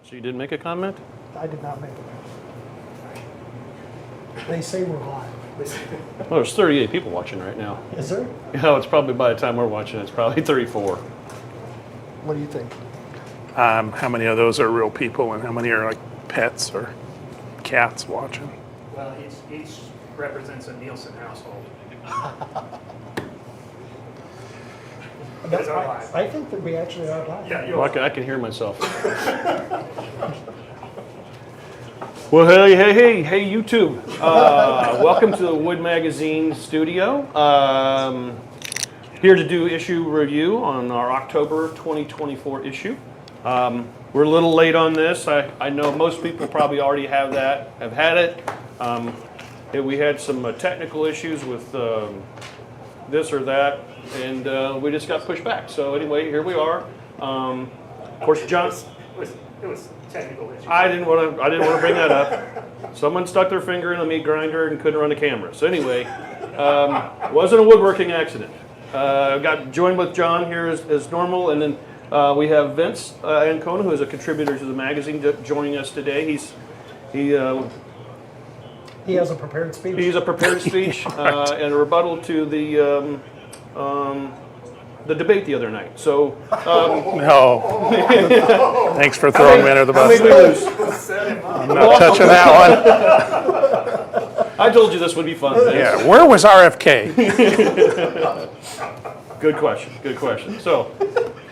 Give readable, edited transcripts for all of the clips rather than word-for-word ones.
So you didn't make a comment? I did not make it. They say we're live. Well, there's 38 people watching right now. Is there? Yeah, it's probably by the time we're watching, it's probably 34. What do you think? How many of those are real people and how many are like pets or cats watching? Well, each represents a Nielsen household. That's our live. I think that we actually are live. Yeah, Well, I can hear myself. Well, hey, YouTube. Welcome to the Wood Magazine studio. Here to do issue review on our October 2024 issue. We're a little late on this. I know most people probably already have had it. We had some technical issues with this or that, and we just got pushed back. So anyway, here we are. Of course, John. It was technical issues. I didn't want to bring that up. Someone stuck their finger in a meat grinder and couldn't run the camera. So anyway, wasn't a woodworking accident. Got joined with John here as normal, and then we have Vince Ancona, who is a contributor to the magazine, joining us today. He has a prepared speech. He's a prepared speech and a rebuttal to the debate the other night. So No. Thanks for throwing me under the how bus. many we lose? I'm not touching that I told you this would be fun. one. Yeah, where was RFK? Good question. So,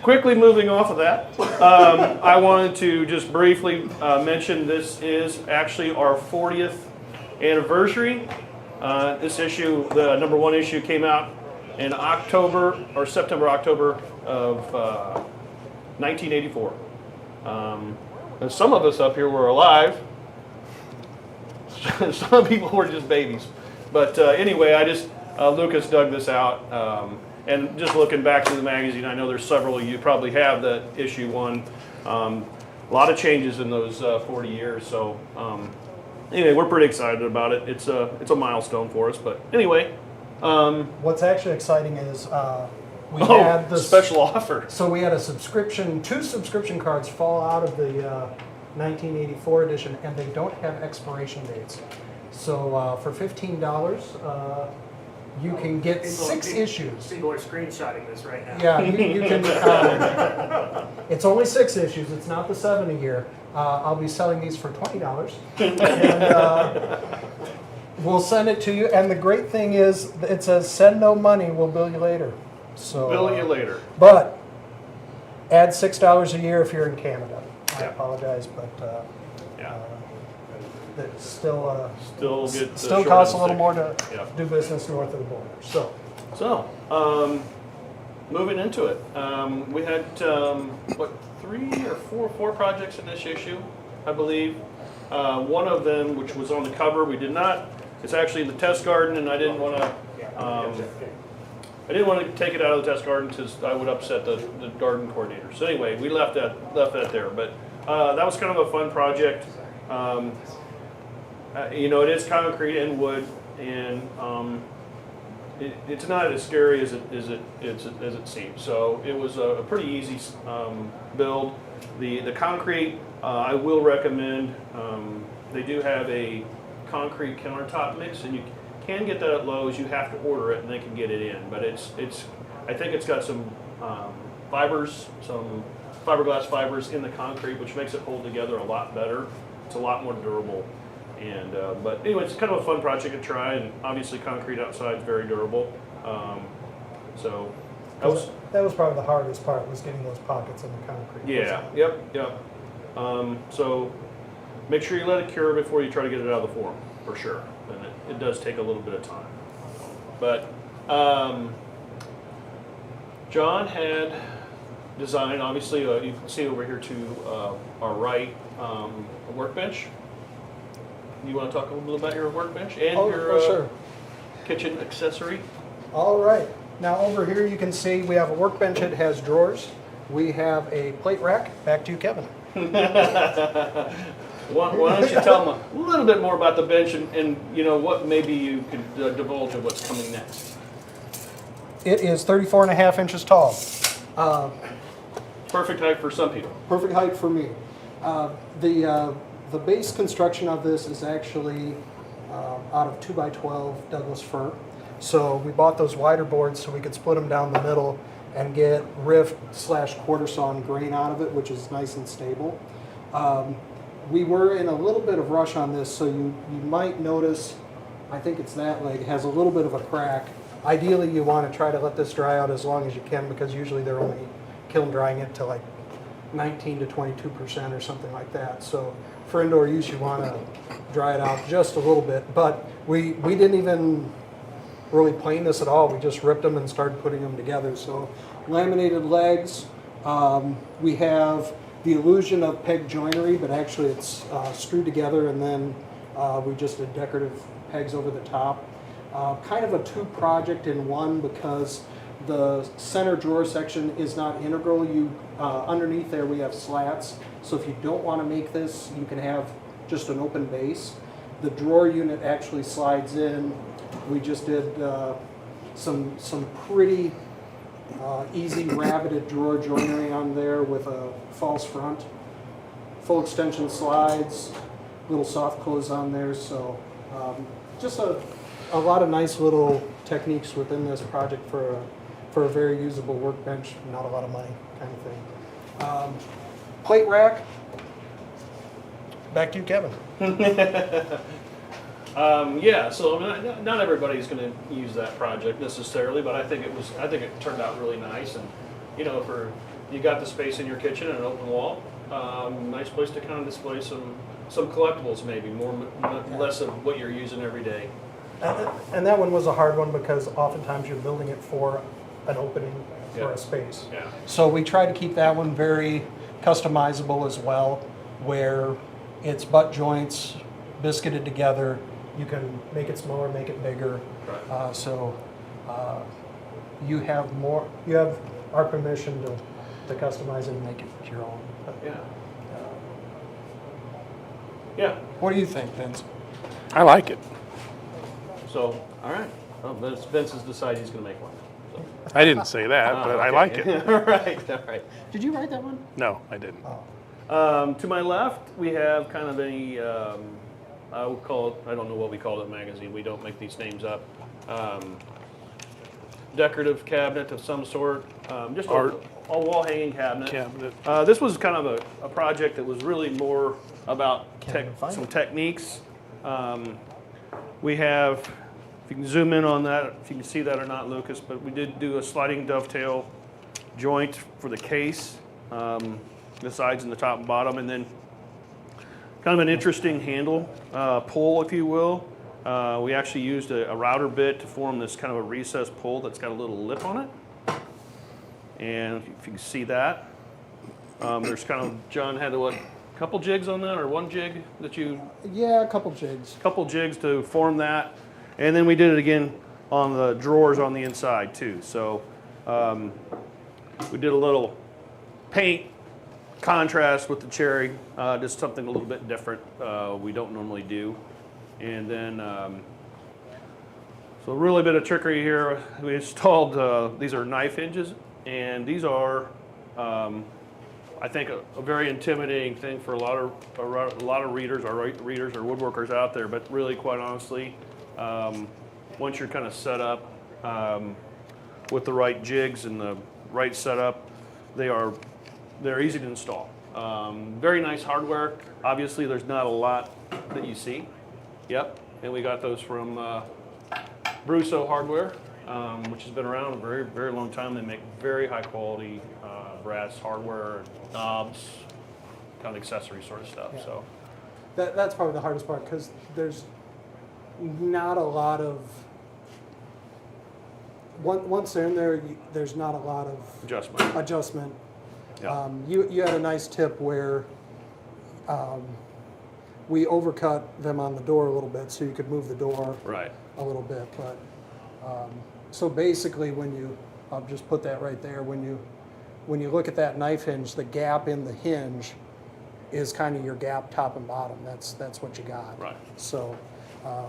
quickly moving off of that, I wanted to just briefly mention this is actually our 40th anniversary. This issue, the #1 issue, came out in September, October of 1984. And some of us up here were alive. Some people were just babies. But anyway, Lucas dug this out. And just looking back to the magazine, I know there's several of you probably have that issue one. A lot of changes in those 40 years. So anyway, we're pretty excited about it. It's a milestone for us. But anyway. What's actually exciting is we had this special offer. So we had two subscription cards fall out of the 1984 edition, and they don't have expiration dates. So for $15, you can get 6 issues. People are screenshotting this right now. Yeah, you can. It's only 6 issues. It's not the 7 a year. I'll be selling these for $20, and we'll send it to you. And the great thing is, it says "Send no money, we'll bill you later." So Bill you later. But add $6 a year if you're in Canada. I Yeah. apologize, but Yeah. it still Still costs a little more to Yeah. do business north of the border. So, moving into it, we had 3 or 4 projects in this issue, I believe. One of them, which was on the cover, we did not. It's actually in the test garden, and I didn't want to. I didn't want to take it out of the test garden because I would upset the garden coordinator. So anyway, we left that there. But that was kind of a fun project. It is concrete and wood, and it's not as scary as it seems. So it was a pretty easy build. The concrete, I will recommend. They do have a concrete countertop mix, and you can get that at Lowe's. You have to order it, and they can get it in. But I think it's got some fibers, some fiberglass fibers in the concrete, which makes it hold together a lot better. It's a lot more durable. And but anyway, it's kind of a fun project to try, and obviously concrete outside is very durable. So that was probably the hardest part, was getting those pockets in the concrete. yeah, yep. So make sure you let it cure before you try to get it out of the form, for sure. And it does take a little bit of time. But John had designed, obviously, you can see over here to our right, a workbench. You want to talk a little bit about your workbench and your sure. kitchen accessory? All right. Now over here you can see we have a workbench that has drawers. We have a plate rack. Back to you, Kevin. Why don't you tell them a little bit more about the bench and what maybe you could divulge of what's coming next? It is 34.5 inches tall. Perfect height for some people. Perfect height for me. The base construction of this is actually out of 2x12 Douglas fir. So we bought those wider boards so we could split them down the middle and get rift/quarter sawn grain out of it, which is nice and stable. We were in a little bit of rush on this, so you might notice, I think it's that leg, has a little bit of a crack. Ideally, you want to try to let this dry out as long as you can, because usually they're only kiln drying it to like 19 to 22% or something like that. So for indoor use, you want to dry it out just a little bit. But we didn't even really plane this at all. We just ripped them and started putting them together. So laminated legs. We have the illusion of peg joinery, but actually it's screwed together, and then we just did decorative pegs over the top. Kind of a two project in one, because the center drawer section is not integral. Underneath there we have slats, so if you don't want to make this, you can have just an open base. The drawer unit actually slides in. We just did some pretty easy rabbited drawer joinery on there with a false front. Full extension slides, little soft close on there, so just a lot of nice little techniques within this project for a very usable workbench, not a lot of money kind of thing. Plate rack. Back to you, Kevin. Yeah, so I mean, not everybody's going to use that project necessarily, but I think it turned out really nice, and you know, you got the space in your kitchen and an open wall, nice place to kind of display some collectibles, maybe less of what you're using every day. And that one was a hard one, because oftentimes you're building it for an opening for a space. Yeah. So we try to keep that one very customizable as well, where it's butt joints biscuited together. You can make it smaller, make it bigger. Right. You have our permission to customize it and make it your own. But, Yeah. Yeah. what do you think, Vince? I like it. So, all right. Well, Vince has decided he's going to make one. So. I didn't say that, but I like it. All right. All right. Did you write that one? No, I didn't. To my left, we have kind of a, I would call it, I don't know what we call it, magazine. We don't make these names up. Decorative cabinet of some sort. Just Art. a wall hanging cabinet. Cabinet. This was kind of a project that was really more about some techniques. We have, if you can zoom in on that, if you can see that or not, Lucas, but we did do a sliding dovetail joint for the case, the sides and the top and bottom, and then kind of an interesting handle pull, if you will. We actually used a router bit to form this kind of a recessed pull that's got a little lip on it. And if you can see that, there's kind of, John had a couple jigs on that, or one jig that you? Yeah, a couple jigs. Couple jigs to form that. And then we did it again on the drawers on the inside too. So we did a little paint contrast with the cherry, just something a little bit different we don't normally do. And then, so a really bit of trickery here. We installed, these are knife hinges, and these are, I think, a very intimidating thing for a lot of readers or woodworkers out there. But really, quite honestly, once you're kind of set up with the right jigs and the right setup, they're easy to install. Very nice hardware. Obviously, there's not a lot that you see. Yep, and we got those from Brusso Hardware, which has been around a very, very long time. They make very high quality brass hardware, knobs, kind of accessory sort of stuff. Yeah. So That's probably the hardest part, because there's not a lot of, once they're in there, there's not a lot of adjustment. Yeah. You had a nice tip where we overcut them on the door a little bit, so you could move the door right. a little bit. But so basically, I'll just put that right there. When you look at that knife hinge, the gap in the hinge is kind of your gap top and bottom. That's what you got. Right. So,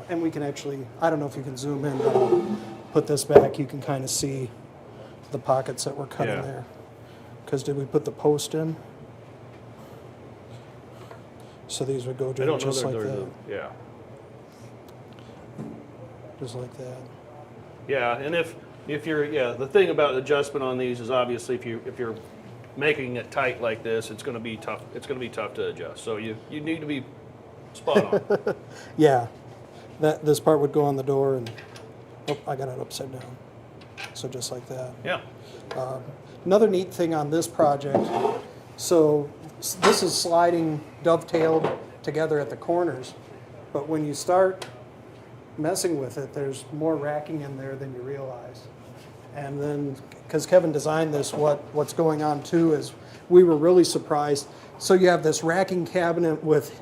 and we can actually, I don't know if you can zoom in, but I'll put this back. You can kind of see the pockets that were cut in there. Because did we put the post in? So these would go I down don't know just that like they're, that, yeah. just like that. Yeah, and if you're, yeah, the thing about adjustment on these is obviously if you're making it tight like this, it's gonna be tough, it's gonna be tough to adjust. So you need to be spot on. Yeah, this part would go on the door, and oh, I got it upside down. So just like that. Yeah, Another neat thing on this project, so this is sliding dovetailed together at the corners, but when you start messing with it, there's more racking in there than you realize. And then, because Kevin designed this, what's going on too is we were really surprised. So you have this racking cabinet with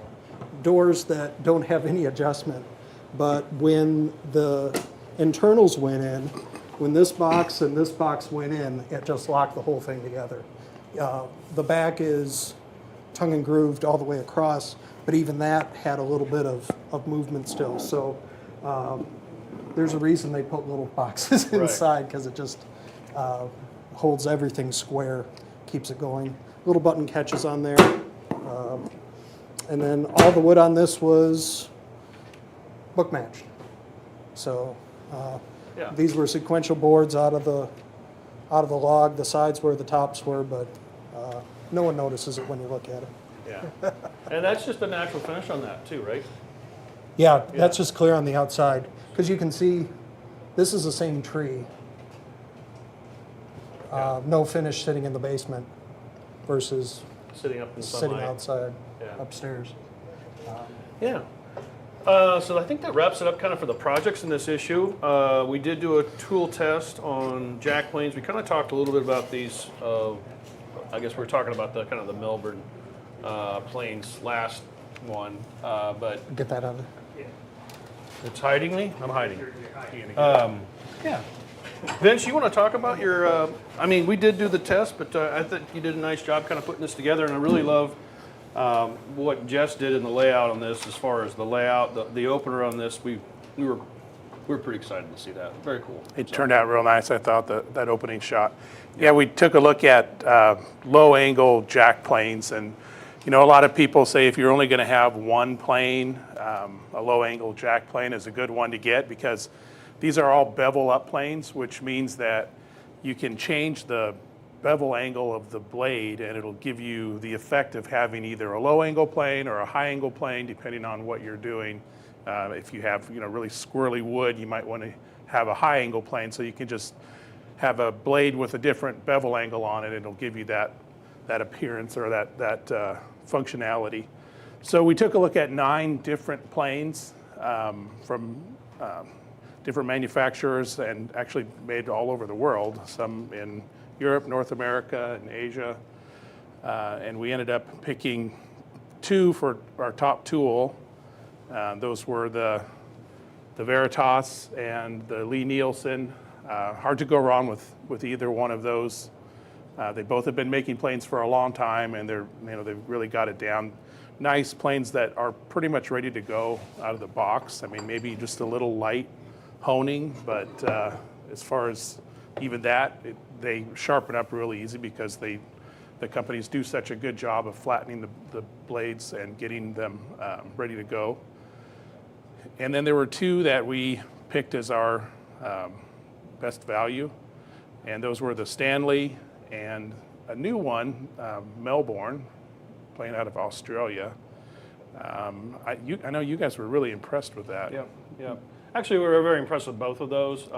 doors that don't have any adjustment, but when the internals went in, when this box and this box went in, it just locked the whole thing together. The back is tongue and grooved all the way across, but even that had a little bit of movement still. So there's a reason they put little boxes Right. inside, because it just holds everything square, keeps it going. Little button catches on there. And then all the wood on this was book matched. So yeah. these were sequential boards out of the log. The sides were, the tops were, but no one notices it when you look at it. Yeah. And that's just a natural finish on that too, right? Yeah, that's just clear on the outside, because you can see this is the same tree. No finish sitting in the basement versus Sitting up in the sitting sunlight. outside Yeah. upstairs. Yeah. So I think that wraps it up kind of for the projects in this issue. We did do a tool test on jack planes. We kind of talked a little bit about these. I guess we were talking about the kind of the Melbourne planes last one, but Get that out of there. it's hiding me. I'm hiding. You're Yeah. Vince, you want to talk about your? I mean, we did do the test, but I think you did a nice job kind of putting this together, and I really love what Jess did in the layout on this. As far as the layout, the opener on this, we were pretty excited to see that. Very cool. It turned out real nice, I thought, that opening shot. Yeah, we took a look at low-angle jack planes, and you know, a lot of people say if you're only going to have one plane, a low-angle jack plane is a good one to get, because these are all bevel-up planes, which means that you can change the bevel angle of the blade, and it'll give you the effect of having either a low-angle plane or a high-angle plane, depending on what you're doing. If you have, you know, really squirrely wood, you might want to have a high-angle plane, so you can just have a blade with a different bevel angle on it. It'll give you that appearance or that functionality. So we took a look at 9 different planes from different manufacturers, and actually made all over the world, some in Europe, North America, and Asia. And we ended up picking 2 for our top tool. Those were the Veritas and the Lee Nielsen. Hard to go wrong with either one of those. They both have been making planes for a long time, and they've really got it down. Nice planes that are pretty much ready to go out of the box. I mean, maybe just a little light honing, but as far as even that, they sharpen up really easy, because the companies do such a good job of flattening the blades and getting them ready to go. And then there were 2 that we picked as our best value, and those were the Stanley and a new one, Melbourne, playing out of Australia. I know you guys were really impressed with that. Yeah, yeah. Actually, we were very impressed with both of those.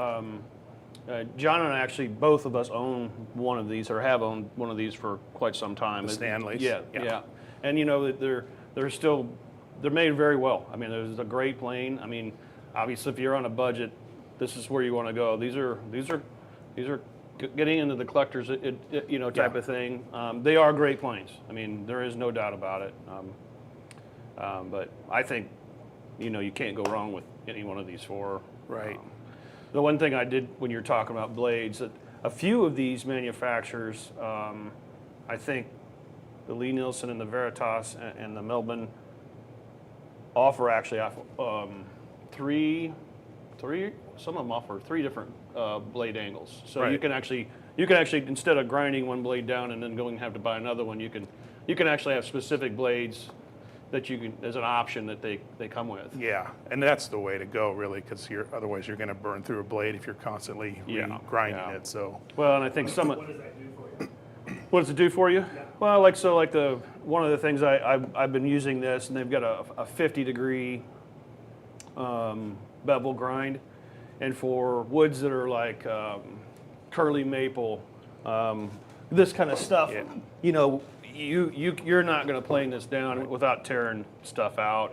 John and I actually, both of us own one of these, or have owned one of these for quite some time. The Stanleys? Yeah, yeah. And you know, they're made very well. I mean, there's a great plane. I mean, obviously, if you're on a budget, this is where you want to go. These are getting into the collectors, type of thing. They are great planes. I mean, there is no doubt about it. But I think, you can't go wrong with any one of these 4. Right. The one thing I did when you're talking about blades, that a few of these manufacturers, I think the Lee Nielsen and the Veritas and the Melbourne offer actually 3, some of them offer 3 different blade angles. So Right. you can actually, instead of grinding one blade down and then going and have to buy another one, you can actually have specific blades that you can, as an option that they come with. Yeah, and that's the way to go, really, because otherwise you're going to burn through a blade if you're constantly grinding yeah. it. So Well, and I think some. What does that do for you? What does it do for you? Yeah. Well, one of the things I've been using this, and they've got a 50-degree bevel grind, and for woods that are like curly maple, this kind of stuff, Yeah. you know, you're not going to plane this down without tearing stuff out.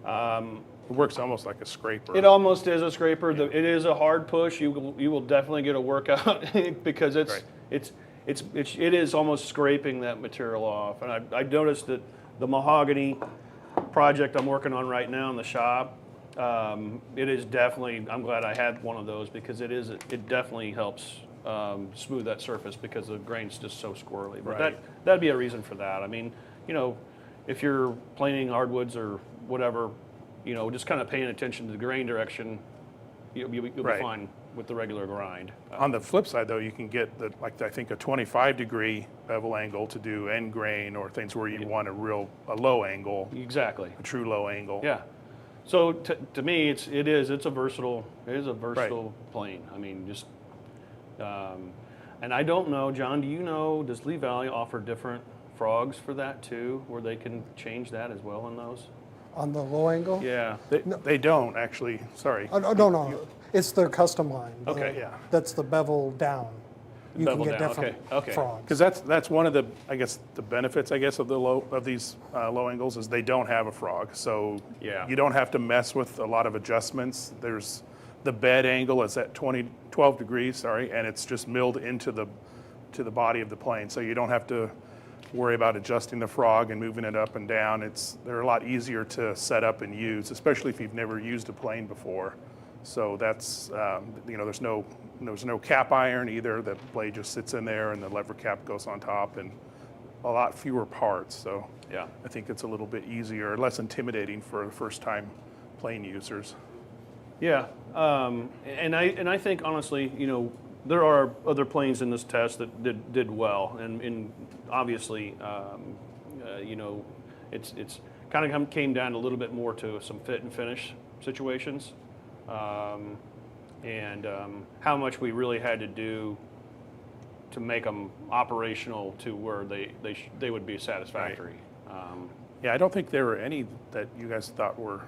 it works almost like a scraper. It almost is a scraper. It is a hard push. You will definitely get a workout because Right. it is almost scraping that material off. And I noticed that the mahogany project I'm working on right now in the shop, it is definitely. I'm glad I had one of those because it definitely helps smooth that surface because the grain's just so squirrely. But Right. that'd be a reason for that. I mean, you know, if you're planing hardwoods or whatever, you know, just kind of paying attention to the grain direction, you'll be Right. fine with the regular grind. On the flip side, though, you can get I think a 25-degree bevel angle to do end grain or things where you want a low angle, Exactly. a true low angle. Yeah. So to me, it's a versatile plane. I mean, just and I don't know, John. Do you know? Does Lee Valley offer different frogs for that too, where they can change that as well in those? On the low angle? Yeah. They don't actually. Sorry. No. It's their custom line. Okay. Yeah. That's the bevel down. You Bevel can get down, different okay. frogs. Because that's one of the benefits of these low angles is they don't have a frog, so Yeah. you don't have to mess with a lot of adjustments. There's the bed angle is at 12 degrees, and it's just milled into the body of the plane, so you don't have to worry about adjusting the frog and moving it up and down. They're a lot easier to set up and use, especially if you've never used a plane before. So that's there's no cap iron either. The blade just sits in there and the lever cap goes on top, and a lot fewer parts. So Yeah. I think it's a little bit easier, less intimidating for first-time plane users. Yeah, and I think honestly, you know, there are other planes in this test that did well, and obviously, you know, it's kind of came down a little bit more to some fit and finish situations, and how much we really had to do to make them operational to where they would be satisfactory. Yeah, I don't think there were any that you guys thought were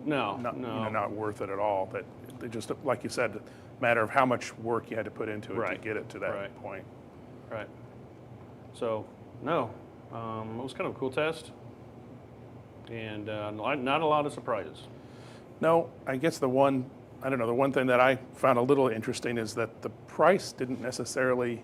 No, not worth it at all. That they just, like you said, matter of how much work you had to put into it Right. to get it to that Right. point. Right. So, no, it was kind of a cool test, and not a lot of surprises. No, I guess the one thing that I found a little interesting is that the price didn't necessarily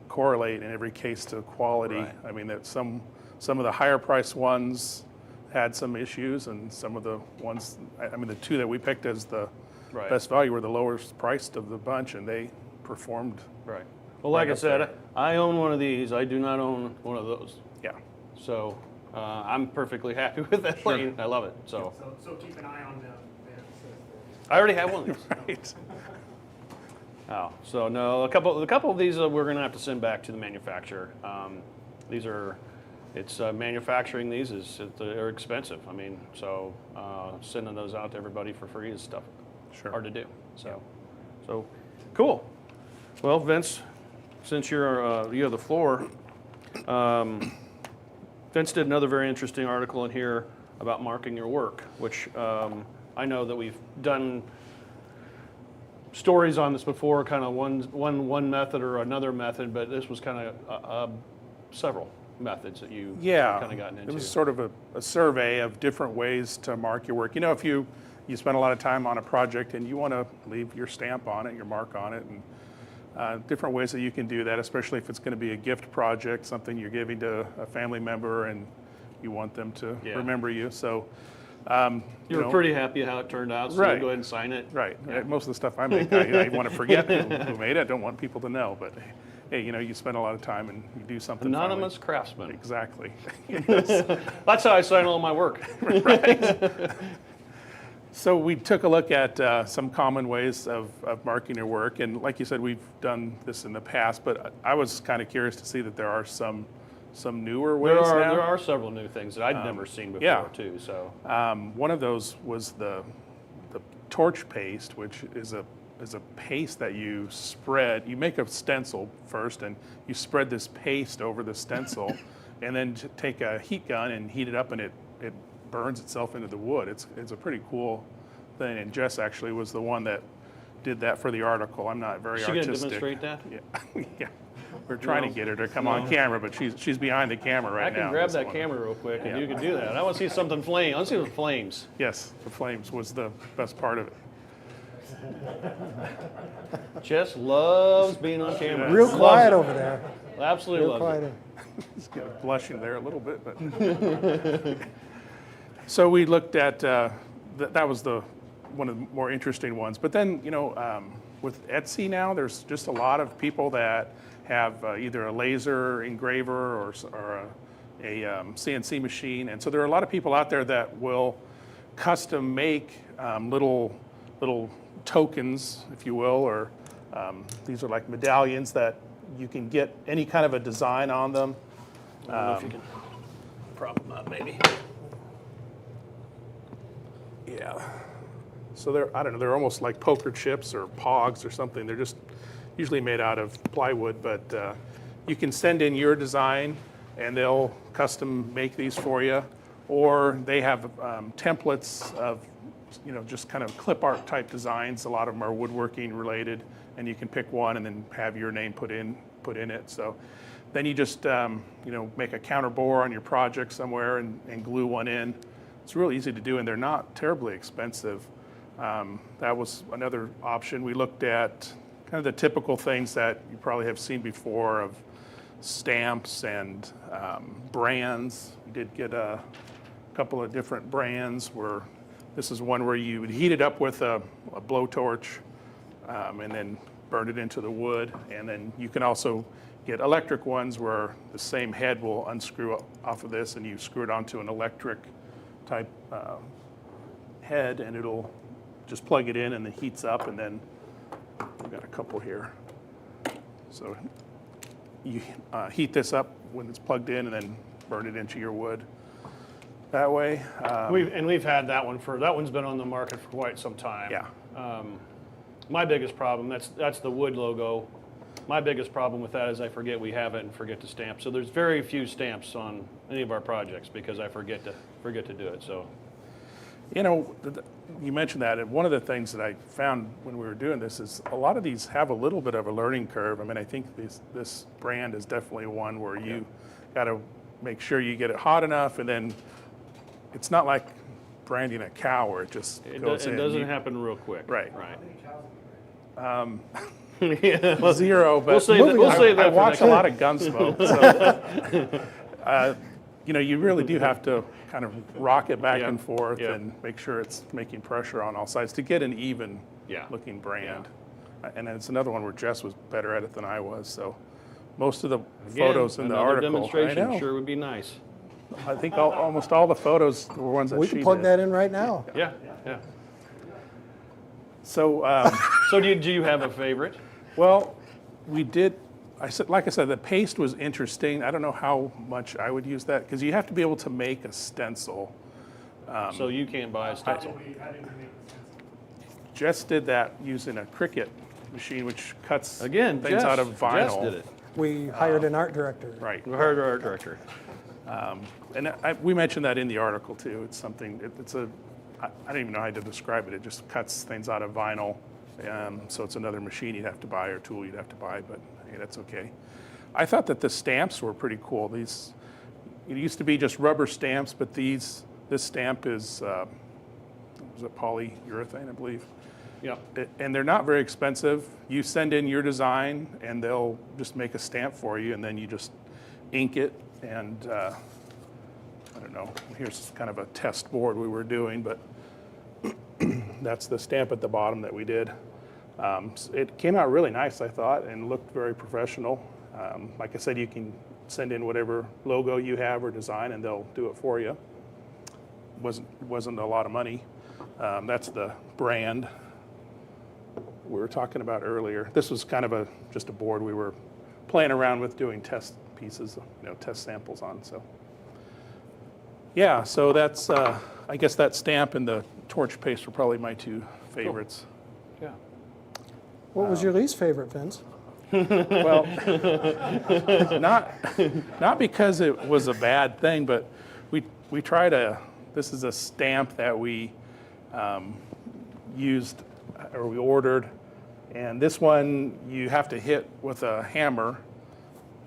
correlate in every case to quality. Right. I mean, that some of the higher price ones had some issues, and some of the ones, I mean, the two that we picked as the Right. best value were the lowest priced of the bunch, and they performed. Right. Well, like Right I up said, there. I own one of these. I do not own one of those. Yeah. So I'm perfectly happy with that plane. I love it. So So keep an eye on them. I already have one of these. Right. Oh, so no, a couple of these we're going to have to send back to the manufacturer. These are, manufacturing these they're expensive. I mean, so sending those out to everybody for free is stuff Sure. hard to do. So cool. Well, Vince, since you have the floor, Vince did another very interesting article in here about marking your work, which I know that we've done stories on this before, kind of one method or another method, but this was kind of several methods that you kind of gotten into. It was sort of a survey of different ways to mark your work. You know, if you spend a lot of time on a project and you want to leave your stamp on it, your mark on it, and different ways that you can do that, especially if it's going to be a gift project, something you're giving to a family member and you want them to remember you. So you were pretty happy how it turned out, so Right. you go ahead and sign it. Right. Most of the stuff I make, I want to forget who made it. I don't want people to know. But hey, you spend a lot of time and you do something. Anonymous finally. craftsman. Exactly. That's how I sign all my work. So we took a look at some common ways of marking your work, and like you said, we've done this in the past. But I was kind of curious to see that there are some some newer ways now. There are several new things that I'd never seen before yeah. too. So One of those was the torch paste, which is a paste that you spread. You make a stencil first, and you spread this paste over the stencil, and then take a heat gun and heat it up, and it burns itself into the wood. It's a pretty cool thing. And Jess actually was the one that did that for the article. I'm not very artistic. Is she going to demonstrate that? Yeah, yeah. We're trying to get her to come on camera, but she's behind the camera right now. I can grab that camera real quick, and you can do that. I want to see something flame. I want to see the flames. Yes, the flames was the best part of it. Jess loves being on camera. Real Loves quiet it. over there. Absolutely Real loves quiet. it. It's kind of blushing there a little bit, but. So we looked at that was one of the more interesting ones. But then with Etsy now, there's just a lot of people that have either a laser engraver or a CNC machine, and so there are a lot of people out there that will custom make little tokens, if you will, or these are like medallions that you can get any kind of a design on them. I don't know if you can prop them up, maybe. Yeah. So they're almost like poker chips or pogs or something. They're just usually made out of plywood, but you can send in your design and they'll custom make these for you. Or they have templates of, just kind of clip art type designs. A lot of them are woodworking related, and you can pick one and then have your name put in it. So then you just, make a counter bore on your project somewhere and glue one in. It's real easy to do, and they're not terribly expensive. That was another option. We looked at kind of the typical things that you probably have seen before of stamps and brands. We did get a couple of different brands where this is one where you would heat it up with a blowtorch and then burn it into the wood. And then you can also get electric ones where the same head will unscrew off of this and you screw it onto an electric type head, and it'll just plug it in and it heats up, and then we've got a couple here. So you heat this up when it's plugged in and then burn it into your wood that way. We've had that one that one's been on the market for quite some time. Yeah. My biggest problem, that's the wood logo. My biggest problem with that is I forget we have it and forget to stamp. So there's very few stamps on any of our projects because I forget to do it. So, you mentioned that, and one of the things that I found when we were doing this is a lot of these have a little bit of a learning curve. I mean, I think this brand is definitely one where you got to make sure you get it hot enough, and then it's not like branding a cow where it just goes in. It doesn't happen real quick. Right. Right. Well, zero, but we'll say that I for watch next a lot of Gunsmoke, so you really do have to kind of rock it back and forth and make sure it's making pressure on all sides to get an even looking brand. And it's another one where Jess was better at it than I was. So most of the photos in the article, demonstration I know. sure would be nice. I think almost all the photos were ones that We she can plug did. that in right now. Yeah. So. So do you have a favorite? Well, we did. Like I said, the paste was interesting. I don't know how much I would use that because you have to be able to make a stencil. So you can't buy a stencil. Jess did that using a Cricut machine, which cuts Again, things out of vinyl. Jess did it. We hired an art director. Right. We hired our art director. And we mentioned that in the article too. It's something. I don't even know how to describe it. It just cuts things out of vinyl. So it's another machine you'd have to buy or tool you'd have to buy, but hey, that's okay. I thought that the stamps were pretty cool. It used to be just rubber stamps, but this stamp is was it polyurethane, I believe. Yep. And they're not very expensive. You send in your design, and they'll just make a stamp for you, and then you just ink it. And I don't know. Here's kind of a test board we were doing, but that's the stamp at the bottom that we did. It came out really nice, I thought, and looked very professional. Like I said, you can send in whatever logo you have or design, and they'll do it for you. Wasn't a lot of money. That's the brand we were talking about earlier. This was kind of just a board we were playing around with doing test pieces, test samples on. So yeah, so that's I guess that stamp and the torch paste were probably my two favorites. Yeah. What was your least favorite, Vince? Well, not because it was a bad thing, but we tried this is a stamp that we used or we ordered, and this one you have to hit with a hammer.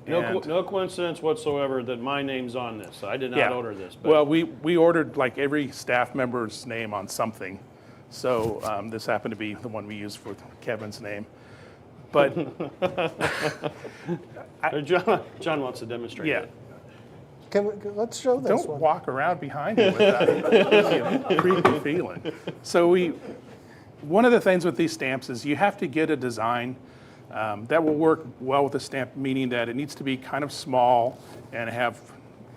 No coincidence whatsoever that my name's on this. I did not order this. But Well, we ordered like every staff member's name on something, so this happened to be the one we used for Kevin's name. But John wants to demonstrate yeah, it. Let's show this don't one. walk around behind me with that. It gives you a creepy feeling. So one of the things with these stamps is you have to get a design that will work well with the stamp, meaning that it needs to be kind of small and have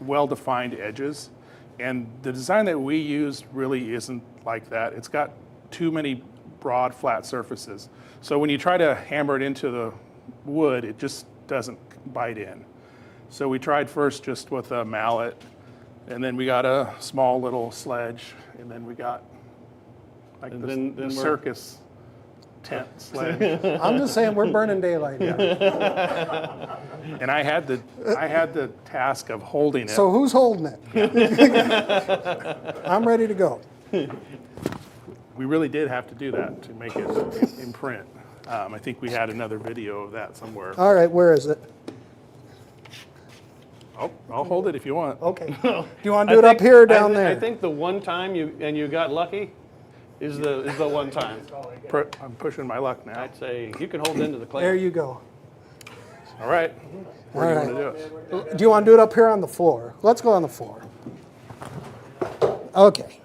well-defined edges. And the design that we used really isn't like that. It's got too many broad, flat surfaces. So when you try to hammer it into the wood, it just doesn't bite in. So we tried first just with a mallet, and then we got a small little sledge, and then we got like the circus tent sledge. I'm just saying we're burning daylight here. And I had the task of holding it. So who's holding it? I'm ready to go. We really did have to do that to make it in print. I think we had another video of that somewhere. All right, where is it? Oh, I'll hold it if you want. Okay. Do you want to do it up here or down there? I think the one time you got lucky is the one time. I'm pushing my luck now. I'd say you can hold into the clay. There you go. All right. Where do you All want to do it? Do you want to do it up here on the floor? Let's go on the floor. Okay.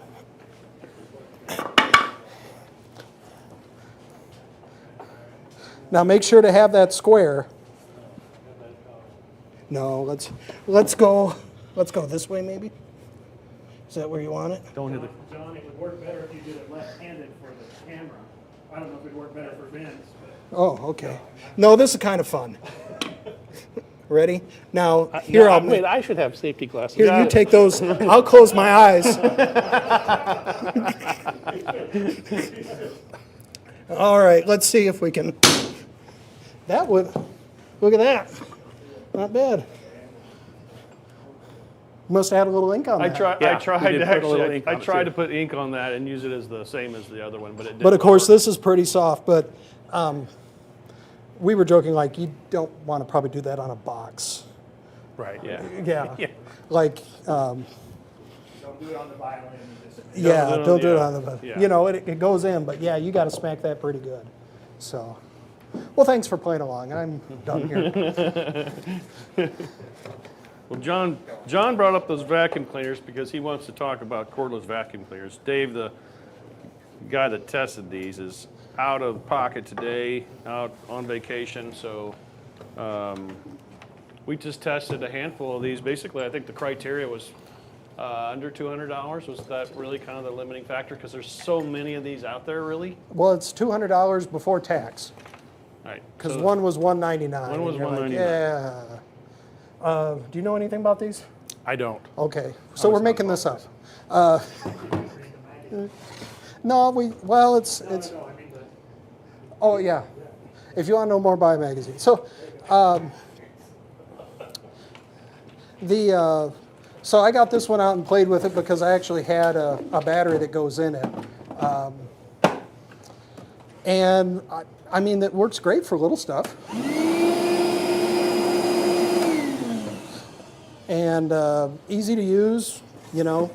Now make sure to have that square. No, let's go this way maybe. Is that where you want it? Don't hit the. John, it would work better if you did it left-handed for the camera. I don't know if it'd work better for Vince, but. Oh, okay. No, this is kind of fun. Ready? Now, here I'll wait, I should have safety glasses. Here, you take those. I'll close my eyes. All right, let's see if we can. That would. Look at that. Not bad. Must have had a little ink on that. Yeah, I tried we did to put a little actually. ink I on it, tried too. to put ink on that and use it as the same as the other one, but it didn't. But of course, this is pretty soft. But we were joking like you don't want to probably do that on a box. Right. Yeah. Yeah. Yeah. Like. Don't do it on the violin. Yeah, don't do it on the yeah, bed. yeah. You know, it goes in, but yeah, you got to smack that pretty good. So, well, thanks for playing along. I'm done here. Well, John brought up those vacuum cleaners because he wants to talk about cordless vacuum cleaners. Dave, the guy that tested these, is out of pocket today, out on vacation, so we just tested a handful of these. Basically, I think the criteria was under $200. Was that really kind of the limiting factor? Because there's so many of these out there, really? Well, it's $200 before tax All right. because so- one was $199. One was and you're like, $199. yeah. Do you know anything about these? I don't. Okay, so we're making this up. No, it's. Oh yeah, if you want to know more, buy a magazine. So, so I got this one out and played with it because I actually had a battery that goes in it, and I mean that works great for little stuff. And easy to use, you know,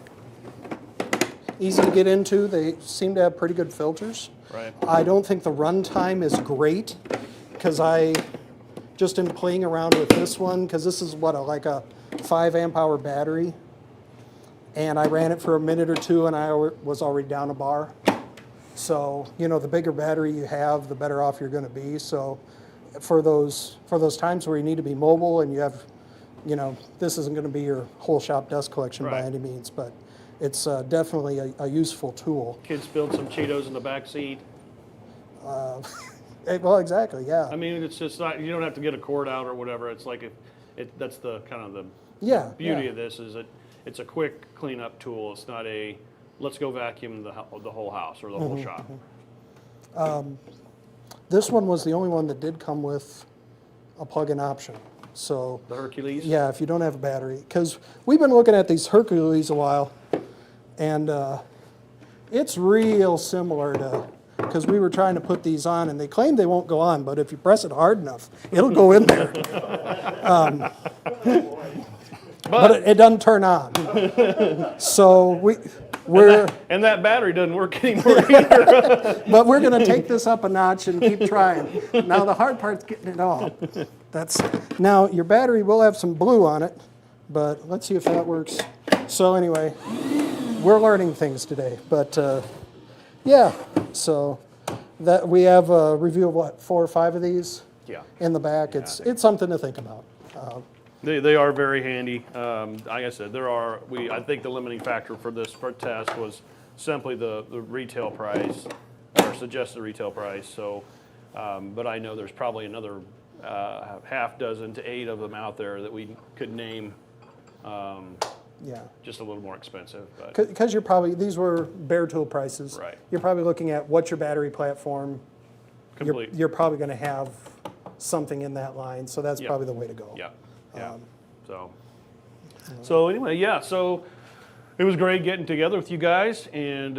easy to get into. They seem to have pretty good filters. Right. I don't think the runtime is great because I just am playing around with this one because this is like a 5 amp hour battery. And I ran it for a minute or two and I was already down a bar. So, you know, the bigger battery you have, the better off you're going to be. So for those times where you need to be mobile and you have, you know, this isn't going to be your whole shop dust collection by Right. any means, but it's definitely a useful tool. Kids spilled some Cheetos in the back seat. Well, exactly, yeah. I mean, it's just not, you don't have to get a cord out or whatever. It's like that's the kind of the Yeah, beauty yeah. of this is that it's a quick cleanup tool. It's not a let's go vacuum the whole house or the whole shop. This one was the only one that did come with a plug-in option. So, The Hercules. yeah, if you don't have a battery, because we've been looking at these Hercules a while, and it's real similar to, because we were trying to put these on, and they claim they won't go on, but if you press it hard enough, it'll go in there. But it doesn't turn on. So we're And that battery doesn't work anymore either. but we're going to take this up a notch and keep trying. Now the hard part's getting it all. Now your battery will have some blue on it, but let's see if that works. So anyway, we're learning things today. But yeah, so that we have a review of what, 4 or 5 of these Yeah. in the back. It's something to think about. They are very handy. Like I said, I think the limiting factor for this test was simply the retail price, or suggested retail price. So, but I know there's probably another half dozen to 8 of them out there that we could name Yeah. just a little more expensive. But Because these were bare tool prices. Right. You're probably looking at what's your battery platform. complete. You're probably going to have something in that line, so that's Yeah. probably the way to go. Yeah, yeah. So anyway, yeah. So it was great getting together with you guys, and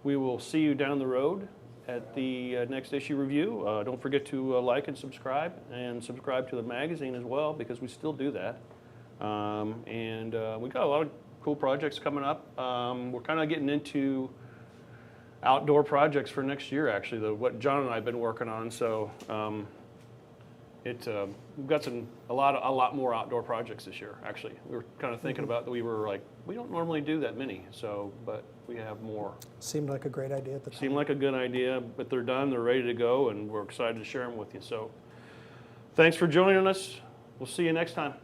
we will see you down the road at the next issue review. Don't forget to like and subscribe to the magazine as well, because we still do that. And we got a lot of cool projects coming up. We're kind of getting into outdoor projects for next year, actually, what John and I have been working on. So we've got a lot more outdoor projects this year. Actually, we were kind of thinking about that. We were like, we don't normally do that many, but we have more. Seemed like a great idea at the time. Seemed like a good idea, but they're done, they're ready to go, and we're excited to share them with you. So thanks for joining us. We'll see you next time.